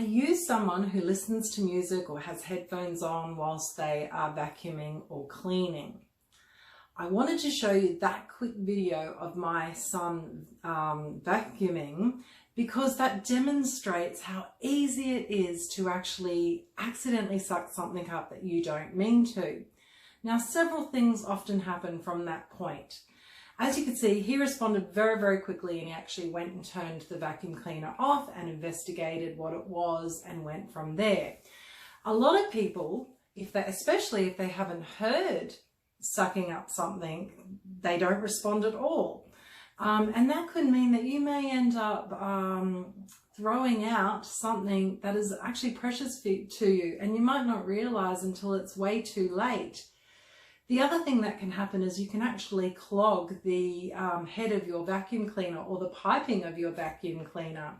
Are you someone who listens to music or has headphones on whilst they are vacuuming or cleaning? I wanted to show you that quick video of my son vacuuming because that demonstrates how easy it is to actually accidentally suck something up that you don't mean to. Now, several things often happen from that point. As you can see, he responded very, very quickly, and he actually went and turned the vacuum cleaner off and investigated what it was and went from there. A lot of people, especially if they haven't heard sucking up something, they don't respond at all. And that could mean that you may end up throwing out something that is actually precious to you, and you might not realize until it's way too late. The other thing that can happen is you can actually clog the head of your vacuum cleaner or the piping of your vacuum cleaner.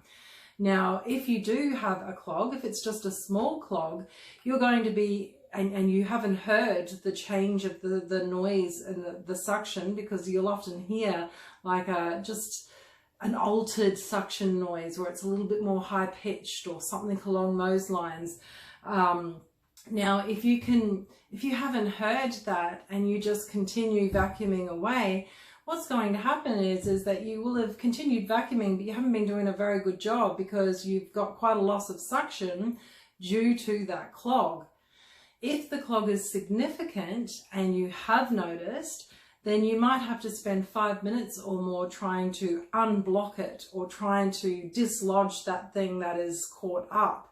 Now, if you do have a clog, if it's just a small clog, you're going to be, and you haven't heard the change of the noise and the suction, because you'll often hear like just an altered suction noise, where it's a little bit more high pitched or something along those lines. Now, if you haven't heard that and you just continue vacuuming away, what's going to happen is that you will have continued vacuuming, but you haven't been doing a very good job because you've got quite a loss of suction due to that clog. If the clog is significant and you have noticed, then you might have to spend 5 minutes or more trying to unblock it or trying to dislodge that thing that is caught up.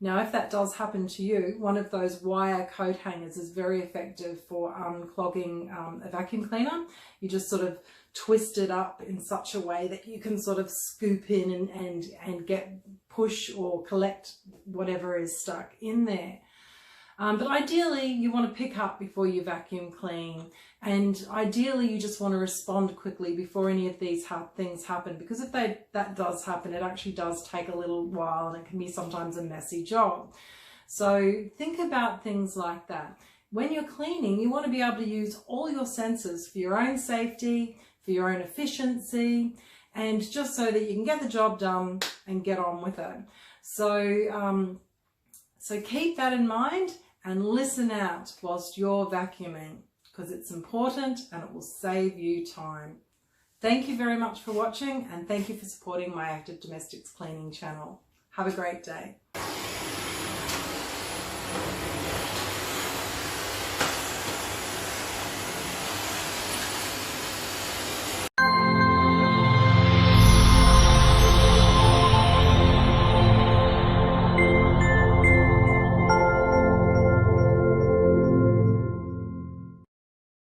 Now, if that does happen to you, one of those wire coat hangers is very effective for unclogging a vacuum cleaner. You just sort of twist it up in such a way that you can sort of scoop in and push or collect whatever is stuck in there. But ideally, you want to pick up before you vacuum clean, and ideally you just want to respond quickly before any of these things happen, because if that does happen, it actually does take a little while and it can be sometimes a messy job. So think about things like that. When you're cleaning, you want to be able to use all your senses for your own safety, for your own efficiency, and just so that you can get the job done and get on with it. So keep that in mind and listen out whilst you're vacuuming, because it's important and it will save you time. Thank you very much for watching, and thank you for supporting my Active Domestics Cleaning channel. Have a great day.